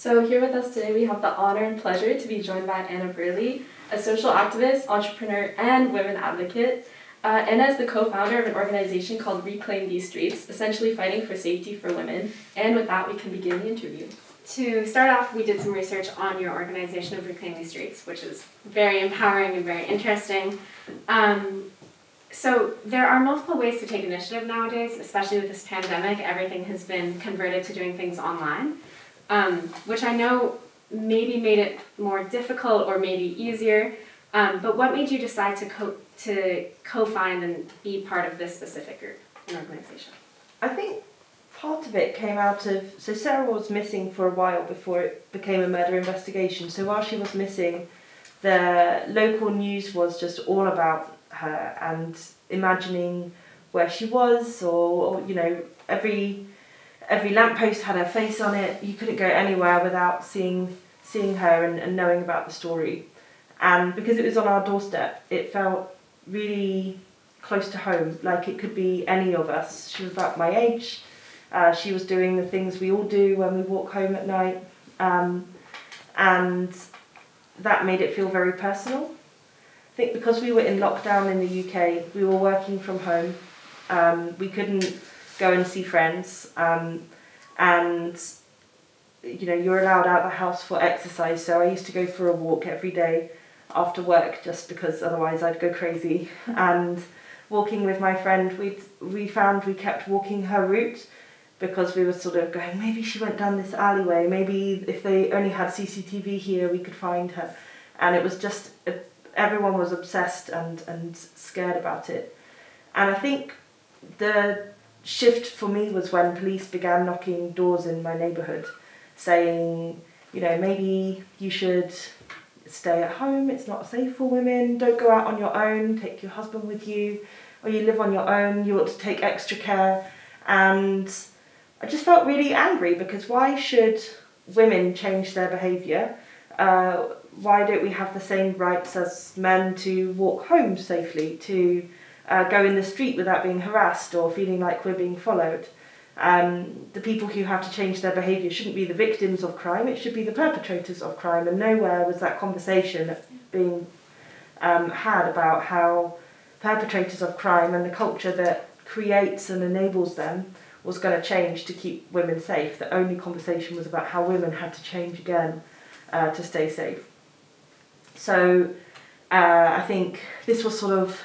So here with us today we have the honor and pleasure to be joined by Anna Birley, a social activist, entrepreneur, and women advocate. Anna is the co-founder of an organization called Reclaim These Streets, essentially fighting for safety for women. And with that, we can begin the interview. To start off, we did some research on your organization of Reclaim These Streets, which is very empowering and very interesting. So there are multiple ways to take initiative nowadays, especially with this pandemic. Everything has been converted to doing things online, which I know maybe made it more difficult or maybe easier. But what made you decide to co-find and be part of this specific group and organization? I think part of it came out of, so Sarah was missing for a while before it became a murder investigation. So while she was missing, the local news was just all about her and imagining where she was, or you know, every lamppost had her face on it. You couldn't go anywhere without seeing her and knowing about the story. And because it was on our doorstep, it felt really close to home, like it could be any of us. She was about my age. She was doing the things we all do when we walk home at night. And that made it feel very personal. I think because we were in lockdown in the UK, we were working from home. We couldn't go and see friends. And you know, you're allowed out of the house for exercise. So I used to go for a walk every day after work, just because otherwise I'd go crazy. And walking with my friend, we found we kept walking her route, because we were sort of going, maybe she went down this alleyway, maybe if they only had CCTV here we could find her. And it was just, everyone was obsessed and scared about it. And I think the shift for me was when police began knocking doors in my neighbourhood, saying, you know, maybe you should stay at home, it's not safe for women, don't go out on your own, take your husband with you, or you live on your own, you ought to take extra care. And I just felt really angry, because why should women change their behaviour? Why don't we have the same rights as men to walk home safely, to go in the street without being harassed or feeling like we're being followed? The people who have to change their behaviour shouldn't be the victims of crime, it should be the perpetrators of crime. And nowhere was that conversation being had about how perpetrators of crime and the culture that creates and enables them was going to change to keep women safe. The only conversation was about how women had to change again to stay safe. So I think this was sort of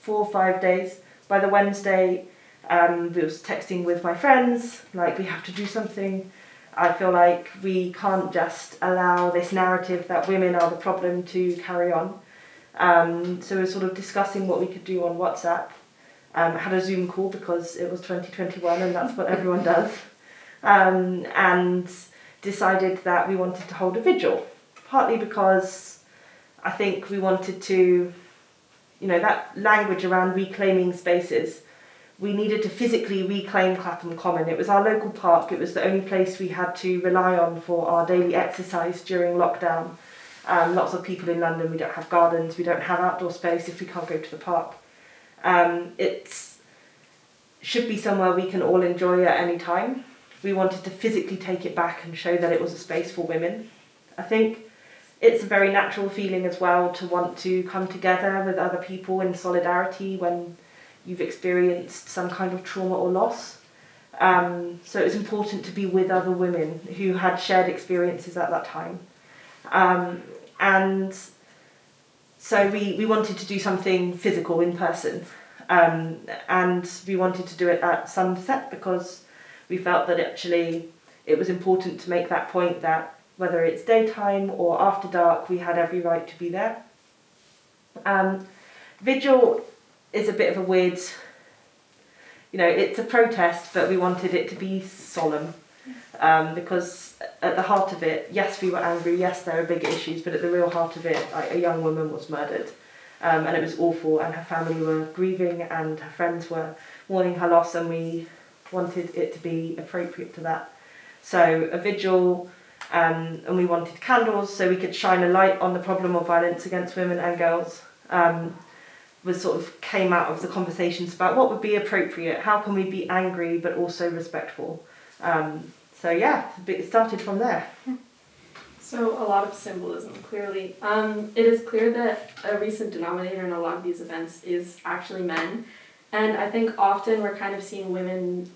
4 or 5 days. By the Wednesday, I was texting with my friends, like, we have to do something. I feel like we can't just allow this narrative that women are the problem to carry on. So we're sort of discussing what we could do on WhatsApp. Had a Zoom call because it was 2021 and that's what everyone does. And decided that we wanted to hold a vigil, partly because I think we wanted to, you know, that language around reclaiming spaces. We needed to physically reclaim Clapham Common. It was our local park. It was the only place we had to rely on for our daily exercise during lockdown. Lots of people in London, we don't have gardens, we don't have outdoor space if we can't go to the park. It should be somewhere we can all enjoy at any time. We wanted to physically take it back and show that it was a space for women. I think it's a very natural feeling as well to want to come together with other people in solidarity when you've experienced some kind of trauma or loss. So it was important to be with other women who had shared experiences at that time. And so we wanted to do something physical in person. And we wanted to do it at sunset, because we felt that actually it was important to make that point that whether it's daytime or after dark, we had every right to be there. Vigil is a bit of a weird, you know, it's a protest, but we wanted it to be solemn. Because at the heart of it, yes, we were angry, yes, there are big issues, but at the real heart of it, like, a young woman was murdered. And it was awful, and her family were grieving and her friends were mourning her loss, and we wanted it to be appropriate to that. So a vigil, and we wanted candles so we could shine a light on the problem of violence against women and girls. Was sort of came out of the conversations about what would be appropriate, how can we be angry but also respectful. So So yeah, it started from there. So a lot of symbolism, clearly. It is clear that a recent denominator in a lot of these events is actually men. And I think often we're kind of seeing women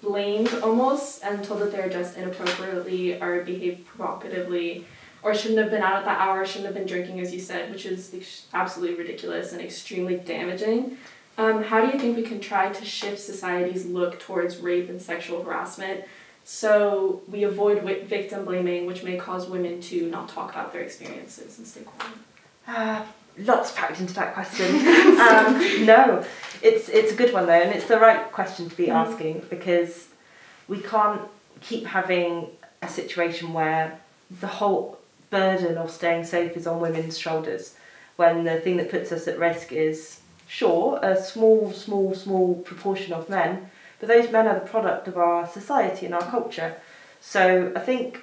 blamed almost and told that they're dressed inappropriately or behave provocatively or shouldn't have been out at that hour, shouldn't have been drinking, as you said, which is absolutely ridiculous and extremely damaging. How do you think we can try to shift society's look towards rape and sexual harassment so we avoid victim blaming, which may cause women to not talk about their experiences and stay quiet? Lots packed into that question. No, it's a good one though, and it's the right question to be asking, because we can't keep having a situation where the whole burden of staying safe is on women's shoulders, when the thing that puts us at risk is, sure, a small proportion of men, but those men are the product of our society and our culture. So I think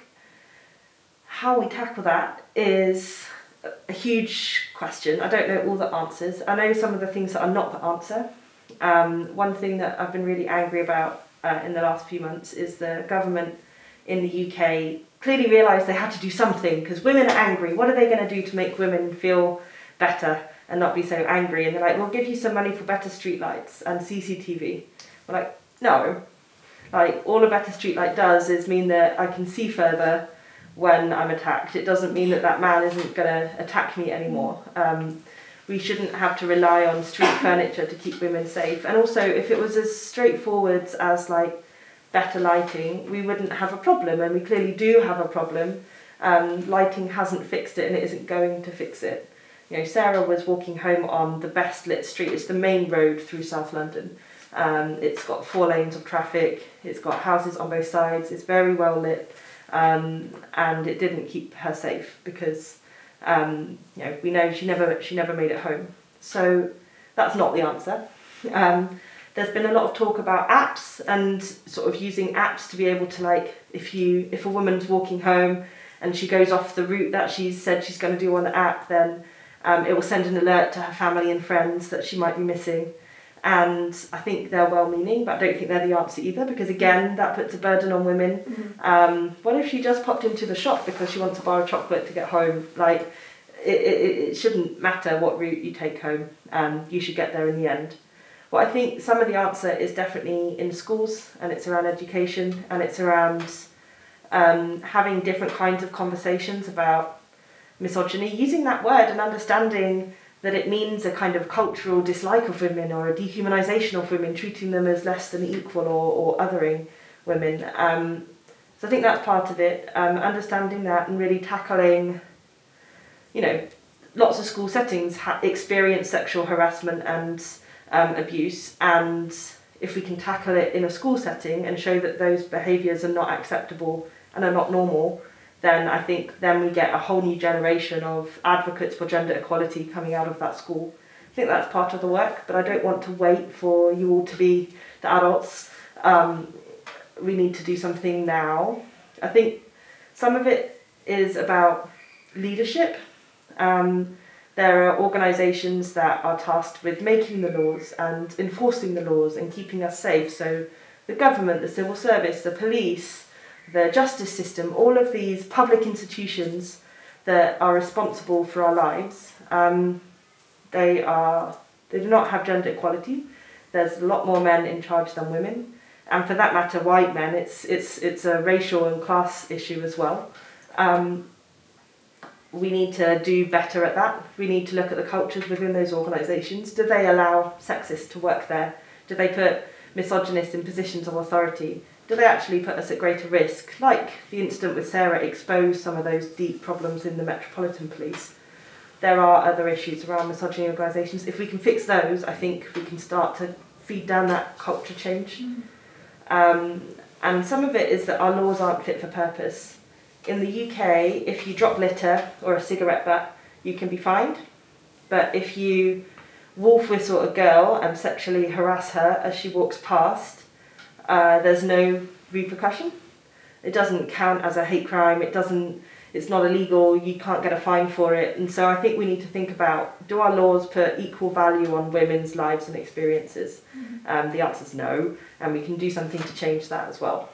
how we tackle that is a huge question. I don't know all the answers. I know some of the things that are not the answer. One thing that I've been really angry about in the last few months is the government in the UK clearly realised they had to do something because women are angry. What are they going to do to make women feel better and not be so angry? And they're like, we'll give you some money for better streetlights and CCTV. We're like, no. Like, all a better streetlight does is mean that I can see further when I'm attacked. It doesn't mean that man isn't going to attack me anymore. We shouldn't have to rely on street furniture to keep women safe. And also, if it was as straightforward as like better lighting, we wouldn't have a problem, and we clearly do have a problem. Lighting hasn't fixed it, and it isn't going to fix it. You know, Sarah was walking home on the best lit street. It's the main road through South London. It's got 4 lanes of traffic. It's got houses on both sides. It's very well lit. And it didn't keep her safe because we know she never made it home. So that's not the answer. There's been a lot of talk about apps and sort of using apps to be able to, like, if a woman's walking home and she goes off the route that she said she's going to do on the app, then it will send an alert to her family and friends that she might be missing. And I think they're well-meaning, but I don't think they're the answer either, because again, that puts a burden on women. What if she just popped into the shop because she wants to buy a chocolate to get home? Like, it shouldn't matter what route you take home. You should get there in the end. Well, I think some of the answer is definitely in schools, and it's around education, and it's around having different kinds of conversations about misogyny, using that word and understanding that it means a kind of cultural dislike of women or a dehumanisation of women, treating them as less than equal or othering women. So I think that's part of it, understanding that and really tackling, lots of school settings experience sexual harassment and abuse, and if we can tackle it in a school setting and show that those behaviours are not acceptable and are not normal, then I think then we get a whole new generation of advocates for gender equality coming out of that school. I think that's part of the work, but I don't want to wait for you all to be the adults. We need to do something now. I think some of it is about leadership. There are organisations that are tasked with making the laws and enforcing the laws and keeping us safe. So the government, the civil service, the police, the justice system, all of these public institutions that are responsible for our lives, they do not have gender equality. There's a lot more men in charge than women, and for that matter, white men. It's a racial and class issue as well. We need to do better at that. We need to look at the cultures within those organisations. Do they allow sexists to work there? Do they put misogynists in positions of authority? Do they actually put us at greater risk? Like the incident with Sarah exposed some of those deep problems in the Metropolitan Police. There are other issues around misogyny organisations. If we can fix those, I think we can start to feed down that culture change. And some of it is that our laws aren't fit for purpose. In the UK, if you drop litter or a cigarette butt, you can be fined. But if you wolf whistle a girl and sexually harass her as she walks past, there's no repercussion. It doesn't count as a hate crime. It's not illegal. You can't get a fine for it. And so I think we need to think about, do our laws put equal value on women's lives and experiences? The answer is no, and we can do something to change that as well.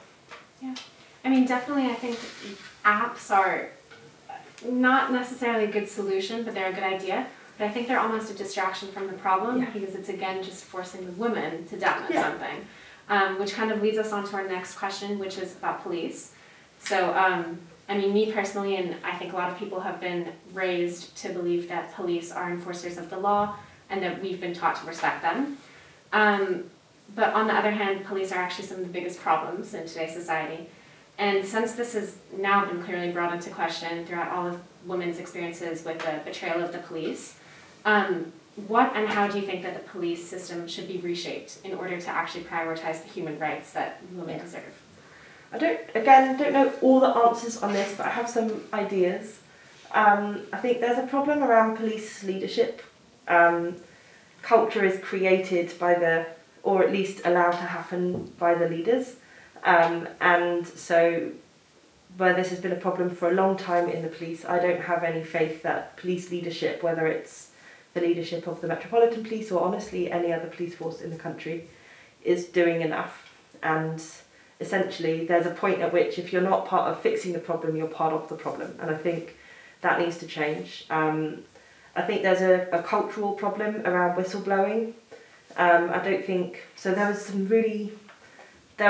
Yeah. I mean, definitely, I think apps are not necessarily a good solution, but they're a good idea. But I think they're almost a distraction from the problem because it's, again, just forcing the woman to download something, which kind of leads us on to our next question, which is about police. So, I mean, me personally, and I think a lot of people have been raised to believe that police are enforcers of the law and that we've been taught to respect them. But on the other hand, police are actually some of the biggest problems in today's society. And since this has now been clearly brought into question throughout all of women's experiences with the betrayal of the police, what and how do you think that the police system should be reshaped in order to actually prioritize the human rights that women deserve? I don't know all the answers on this, but I have some ideas. I think there's a problem around police leadership. Culture is created by or at least allowed to happen by the leaders. And so, where this has been a problem for a long time in the police, I don't have any faith that police leadership, whether it's the leadership of the Metropolitan Police or honestly any other police force in the country, is doing enough. And essentially, there's a point at which if you're not part of fixing the problem, you're part of the problem. And I think that needs to change. I think there's a cultural problem around whistleblowing. I don't think... So there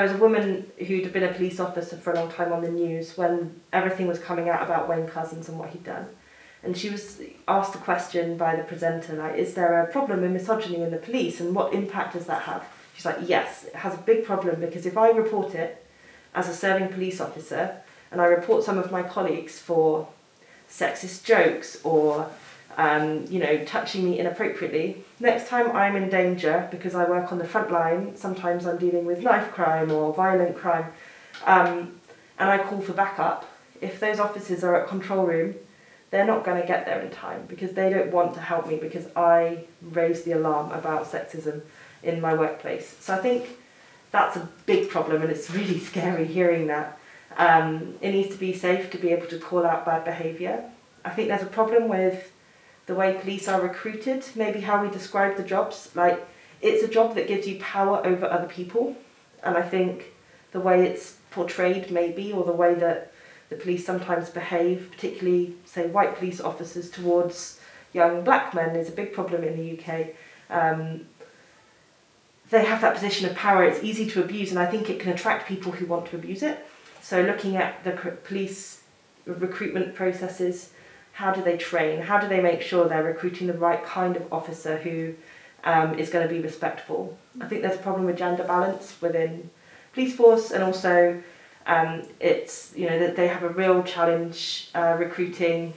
was a woman who'd been a police officer for a long time on the news when everything was coming out about Wayne Couzens and what he'd done. And she was asked the question by the presenter, like, is there a problem in misogyny in the police and what impact does that have? She's like, yes, it has a big problem because if I report it as a serving police officer and I report some of my colleagues for sexist jokes or touching me inappropriately, next time I'm in danger because I work on the front line, sometimes I'm dealing with knife crime or violent crime, and I call for backup, if those officers are at control room, they're not going to get there in time because they don't want to help me because I raised the alarm about sexism in my workplace. So I think that's a big problem and it's really scary hearing that. It needs to be safe to be able to call out bad behaviour. I think there's a problem with the way police are recruited, maybe how we describe the jobs. Like, it's a job that gives you power over other people. And I think the way it's portrayed maybe, or the way that the police sometimes behave, particularly, say, white police officers towards young black men is a big problem in the UK. They have that position of power, it's easy to abuse, and I think it can attract people who want to abuse it. So looking at the police recruitment processes, how do they train? How do they make sure they're recruiting the right kind of officer who is going to be respectful? I think there's a problem with gender balance within police force, and also it's that they have a real challenge recruiting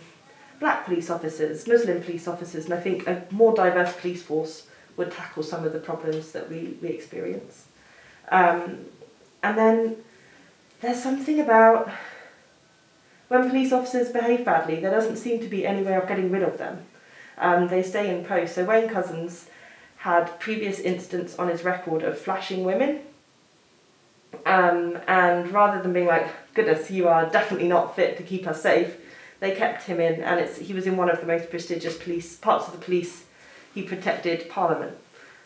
black police officers, Muslim police officers, and I think a more diverse police force would tackle some of the problems that we experience. And then there's something about when police officers behave badly, there doesn't seem to be any way of getting rid of them. They stay in post. So Wayne Couzens had previous incidents on his record of flashing women. And rather than being like, goodness, you are definitely not fit to keep us safe, they kept him in, and he was in one of the most prestigious parts of the police. He protected Parliament.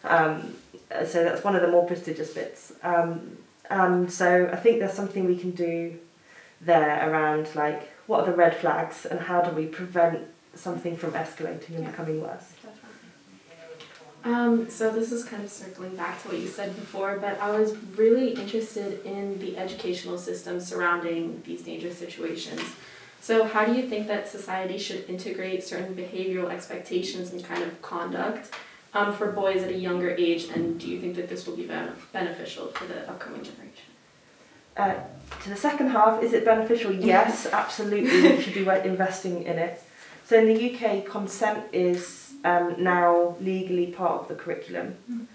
So that's one of the more prestigious bits. And so I think there's something we can do there around, like, what are the red flags and how do we prevent something from escalating and becoming worse? So this is kind of circling back to what you said before, but I was really interested in the educational system surrounding these dangerous situations. So how do you think that society should integrate certain behavioral expectations and kind of conduct for boys at a younger age, and do you think that this will be beneficial for the upcoming generation? To the second half, is it beneficial? Yes, absolutely, we should be investing in it. So in the UK, consent is now legally part of the curriculum.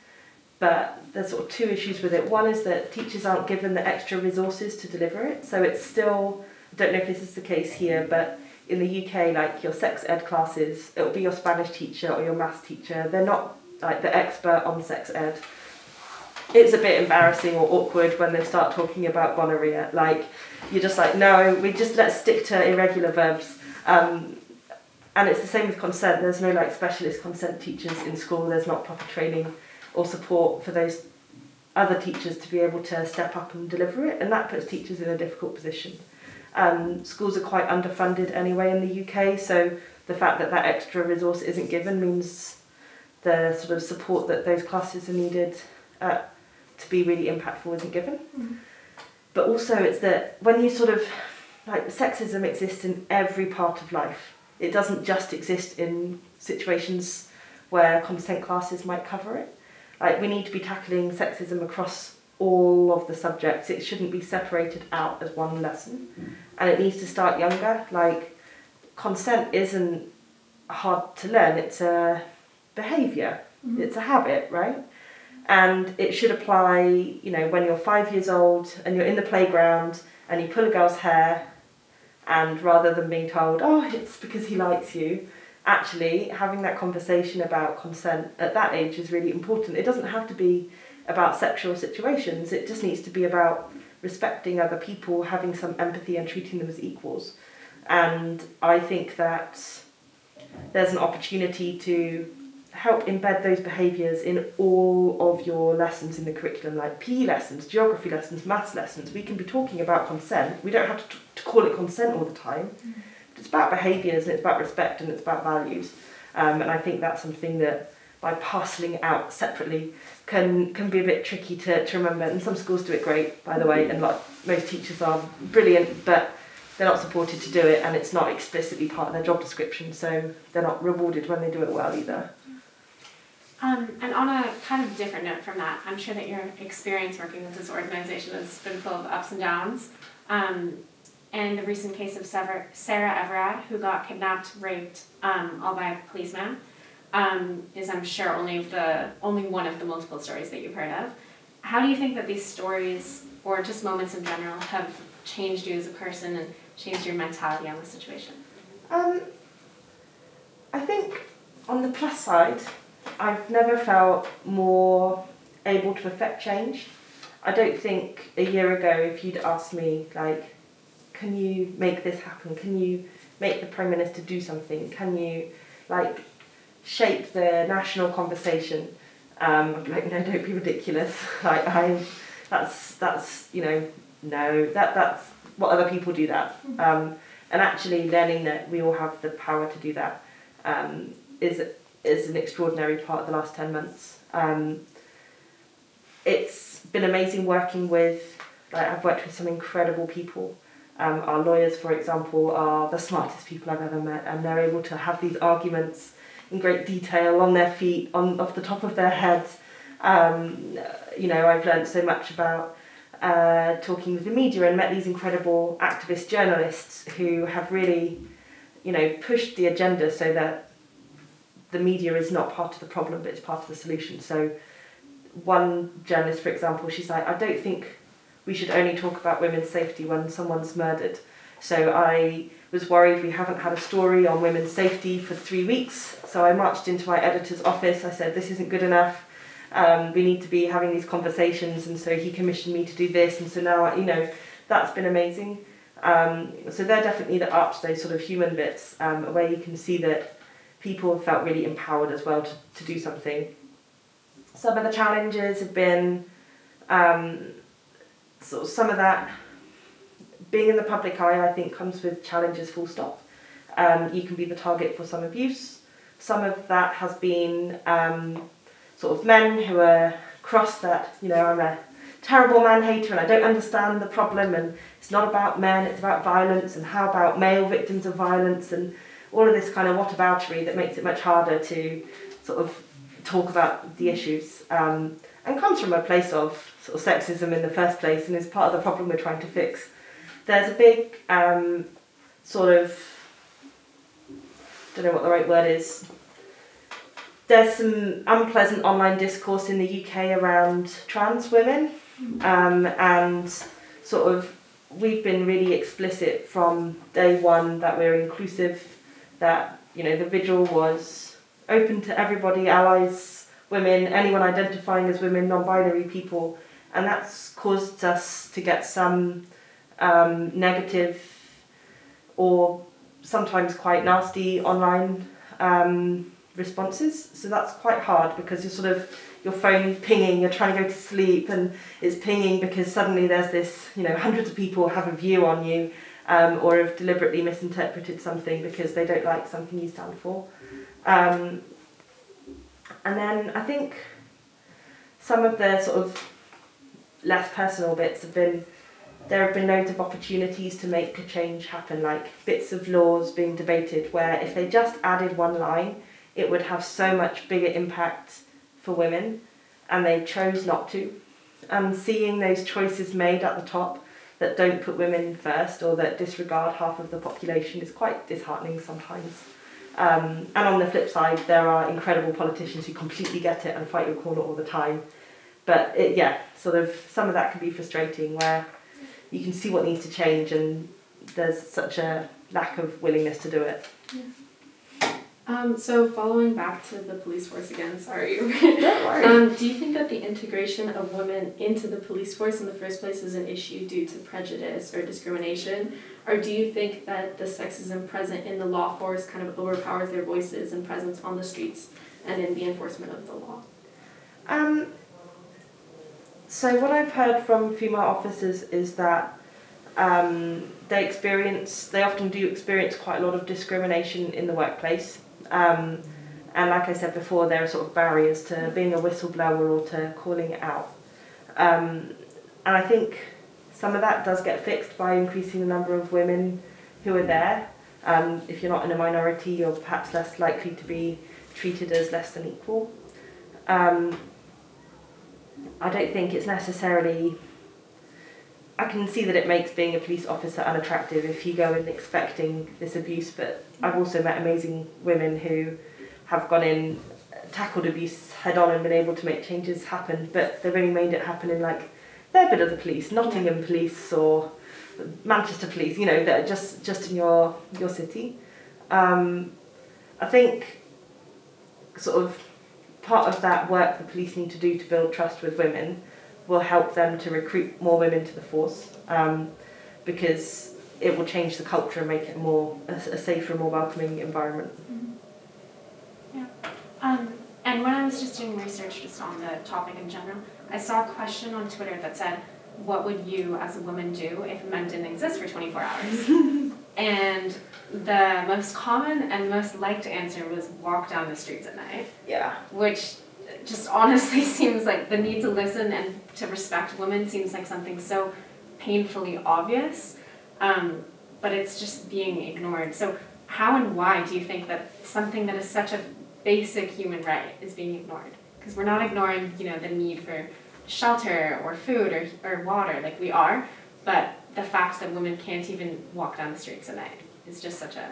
But there's sort of two issues with it. One is that teachers aren't given the extra resources to deliver it. So it's still, I don't know if this is the case here, but in the UK, like your sex ed classes, it'll be your Spanish teacher or your maths teacher. They're not like the expert on sex ed. It's a bit embarrassing or awkward when they start talking about gonorrhea. Like, you're just like, no, let's stick to irregular verbs. And it's the same with consent. There's no like specialist consent teachers in school. There's not proper training or support for those other teachers to be able to step up and deliver it, and that puts teachers in a difficult position. Schools are quite underfunded anyway in the UK, so the fact that that extra resource isn't given means the sort of support that those classes are needed to be really impactful isn't given. Mm-hmm. But also it's that when you sort of, like, sexism exists in every part of life. It doesn't just exist in situations where consent classes might cover it. Like, we need to be tackling sexism across all of the subjects. It shouldn't be separated out as one lesson. And it needs to start younger. Like, consent isn't hard to learn. It's a behaviour. Mm-hmm. It's a habit, right? And it should apply, you know, when you're 5 years old and you're in the playground and you pull a girl's hair, and rather than being told, oh, it's because he likes you, actually having that conversation about consent at that age is really important. It doesn't have to be about sexual situations. It just needs to be about respecting other people, having some empathy and treating them as equals. And I think that there's an opportunity to help embed those behaviours in all of your lessons in the curriculum, like PE lessons, geography lessons, maths lessons. We can be talking about consent. We don't have to call it consent all the time. Mm-hmm. It's about behaviours, and it's about respect, and it's about values. And I think that's something that, by parcelling it out separately, can be a bit tricky to remember. And some schools do it great, by the way, and most teachers are brilliant, but they're not supported to do it, and it's not explicitly part of their job description, so they're not rewarded when they do it well either. And on a kind of different note from that, I'm sure that your experience working with this organisation has been full of ups and downs. And the recent case of Sarah Everard, who got kidnapped, raped, all by a policeman, is, I'm sure, only one of the multiple stories that you've heard of. How do you think that these stories, or just moments in general, have changed you as a person and changed your mentality on the situation? I think on the plus side, I've never felt more able to affect change. I don't think a year ago, if you'd asked me, like, can you make this happen? Can you make the Prime Minister do something? Can you, like, shape the national conversation? I'd be like, no, don't be ridiculous. Like, that's you know, no, that's what other people do that. And actually learning that we all have the power to do that is an extraordinary part of the last 10 months. It's been amazing working with, like, I've worked with some incredible people. Our lawyers, for example, are the smartest people I've ever met, and they're able to have these arguments in great detail, on their feet, off the top of their heads. You know, I've learned so much about talking with the media and met these incredible activist journalists who have really, you know, pushed the agenda so that the media is not part of the problem, but it's part of the solution. So one journalist, for example, she's like, I don't think we should only talk about women's safety when someone's murdered. So I was worried we haven't had a story on women's safety for 3 weeks. So I marched into my editor's office. I said, this isn't good enough. We need to be having these conversations. And so he commissioned me to do this. And so now, you know, that's been amazing. So they're definitely the ups, those sort of human bits, where you can see that people have felt really empowered as well to do something. Some of the challenges have been sort of some of that being in the public eye, I think, comes with challenges full stop. You can be the target for some abuse. Some of that has been sort of men who are cross that, you know, I'm a terrible man hater and I don't understand the problem, and it's not about men, it's about violence, and how about male victims of violence, and all of this kind of whataboutery that makes it much harder to sort of talk about the issues, and comes from a place of sort of sexism in the first place, and is part of the problem we're trying to fix. There's a big sort of, don't know what the right word is, there's some unpleasant online discourse in the UK around trans women, and sort of we've been really explicit from day one that we're inclusive, that, you know, the vigil was open to everybody, allies, women, anyone identifying as women, non-binary people, and that's caused us to get some negative or sometimes quite nasty online responses. So that's quite hard because you're sort of, your phone pinging, you're trying to go to sleep and it's pinging because suddenly there's this, hundreds of people have a view on you, or have deliberately misinterpreted something because they don't like something you stand for. And then I think some of the sort of less personal bits there have been loads of opportunities to make a change happen, like bits of laws being debated where if they just added one line, it would have so much bigger impact for women, and they chose not to. And seeing those choices made at the top that don't put women first or that disregard half of the population is quite disheartening sometimes. And on the flip side, there are incredible politicians who completely get it and fight your corner all the time. But some of that can be frustrating where you can see what needs to change and there's such a lack of willingness to do it. Yeah. So following back to the police force again, sorry. Don't worry. Do you think that the integration of women into the police force in the first place is an issue due to prejudice or discrimination? Or do you think that the sexism present in the law force kind of overpowers their voices and presence on the streets and in the enforcement of the law? So what I've heard from female officers is that they often do experience quite a lot of discrimination in the workplace. And like I said before, there are sort of barriers to being a whistleblower or to calling it out. And I think some of that does get fixed by increasing the number of women who are there. If you're not in a minority, you're perhaps less likely to be treated as less than equal. I don't think it's necessarily... I can see that it makes being a police officer unattractive if you go in expecting this abuse, but I've also met amazing women who have gone in, tackled abuse head on and been able to make changes happen, but they've only made it happen in like their bit of the police, Nottingham Police or Manchester Police, that are just in your city. I think sort of part of that work the police need to do to build trust with women will help them to recruit more women to the force, because it will change the culture and make it a safer, more welcoming environment. Mm-hmm. Yeah. And when I was just doing research just on the topic in general, I saw a question on Twitter that said, what would you as a woman do if men didn't exist for 24 hours? And the most common and most liked answer was walk down the streets at night. Yeah. Which just honestly seems like the need to listen and to respect women seems like something so painfully obvious, but it's just being ignored. So how and why do you think that something that is such a basic human right is being ignored? Because we're not ignoring, the need for shelter or food or water, like we are, but the fact that women can't even walk down the streets at night is just such a...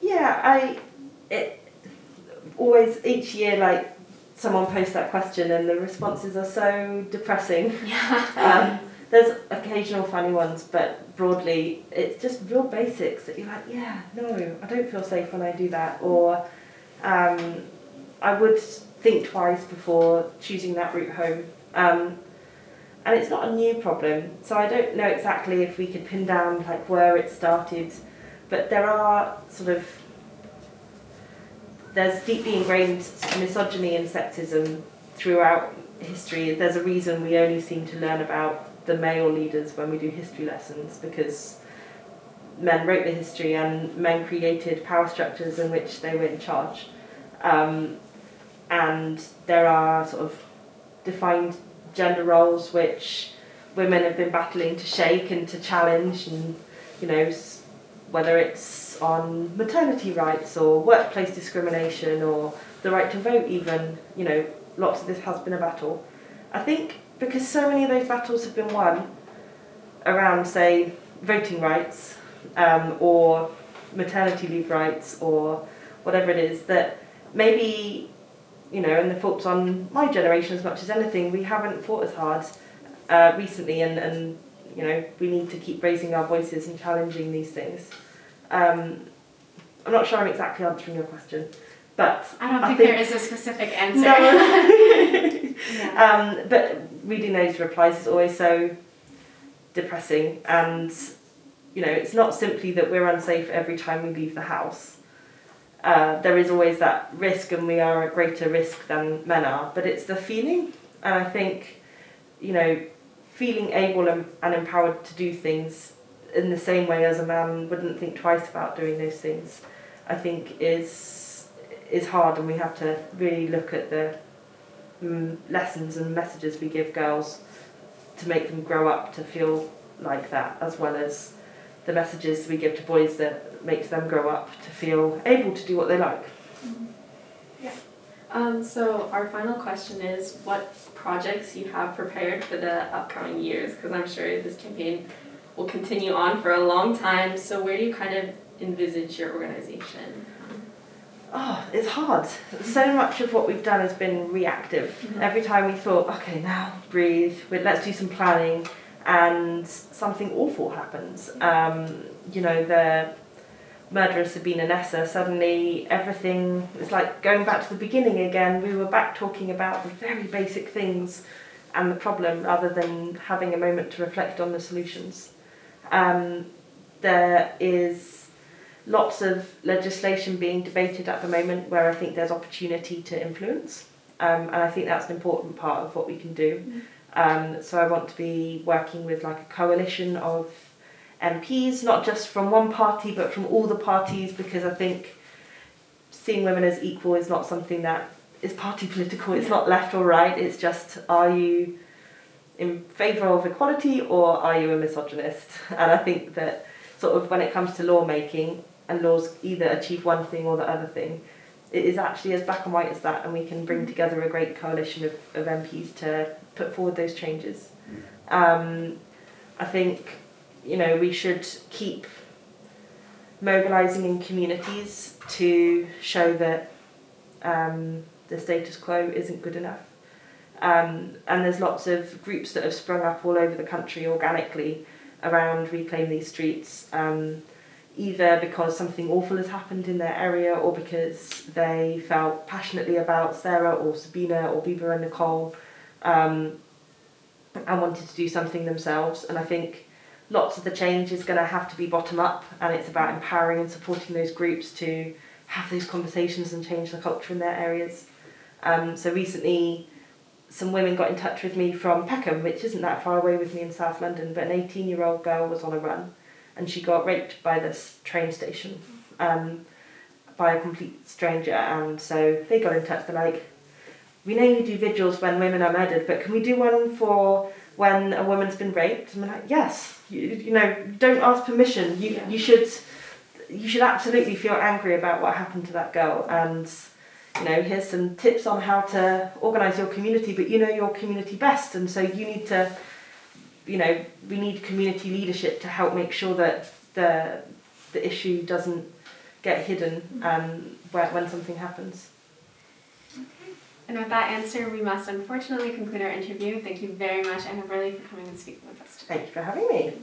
Yeah, always each year, like, someone posts that question and the responses are so depressing. Yeah. There's occasional funny ones, but broadly, it's just real basics that you're like, yeah, no, I don't feel safe when I do that, or I would think twice before choosing that route home. And it's not a new problem, so I don't know exactly if we could pin down like where it started, but there's deeply ingrained misogyny and sexism throughout history. There's a reason we only seem to learn about the male leaders when we do history lessons, because men wrote the history and men created power structures in which they were in charge. And there are sort of defined gender roles which women have been battling to shake and to challenge, and whether it's on maternity rights or workplace discrimination or the right to vote even, lots of this has been a battle. I think because so many of those battles have been won around, say, voting rights, or maternity leave rights or whatever it is, that maybe, and the fault's on my generation as much as anything, we haven't fought as hard recently, and we need to keep raising our voices and challenging these things. I'm not sure I'm exactly answering your question, but I don't think there is a specific answer. No. Yeah. But reading those replies is always so depressing, and it's not simply that we're unsafe every time we leave the house. there is always that risk, and we are at greater risk than men are, but it's the feeling. And I think, feeling able and empowered to do things in the same way as a man wouldn't think twice about doing those things, I think is hard, and we have to really look at the lessons and messages we give girls to make them grow up to feel like that, as well as the messages we give to boys that makes them grow up to feel able to do what they like. So our final question is what projects you have prepared for the upcoming years, because I'm sure this campaign will continue on for a long time. So where do you kind of envisage your organization? Oh, it's hard. So much of what we've done has been reactive. Mm-hmm. Every time we thought, okay, now breathe, let's do some planning, and something awful happens. The murder of Sabina Nessa, suddenly everything is like going back to the beginning again. We were back talking about the very basic things and the problem, rather than having a moment to reflect on the solutions. There is lots of legislation being debated at the moment where I think there's opportunity to influence, and I think that's an important part of what we can do. So I want to be working with like a coalition of MPs, not just from one party but from all the parties, because I think seeing women as equal is not something that is party political. It's not left or right, it's just, are you in favour of equality or are you a misogynist? And I think that sort of when it comes to lawmaking, and laws either achieve one thing or the other thing, it is actually as black and white as that, and we can bring together a great coalition of MPs to put forward those changes. I think, we should keep mobilising in communities to show that the status quo isn't good enough. And there's lots of groups that have sprung up all over the country organically around Reclaim These Streets, either because something awful has happened in their area or because they felt passionately about Sarah or Sabina or Bieber and Nicole, and wanted to do something themselves. And I think lots of the change is going to have to be bottom up, and it's about empowering and supporting those groups to have those conversations and change the culture in their areas. So recently some women got in touch with me from Peckham, which isn't that far away with me in South London, but an 18-year-old girl was on a run and she got raped by this train station by a complete stranger. And so they got in touch, they're like, we know you do vigils when women are murdered, but can we do one for when a woman's been raped? And I'm like, yes, don't ask permission. You should absolutely feel angry about what happened to that girl, and here's some tips on how to organise your community, but your community best, and so you need to, we need community leadership to help make sure that the issue doesn't get hidden when something happens. And with that answer, we must unfortunately conclude our interview. Thank you very much, Anna Birley, for coming and speaking with us today. Thank you for having me.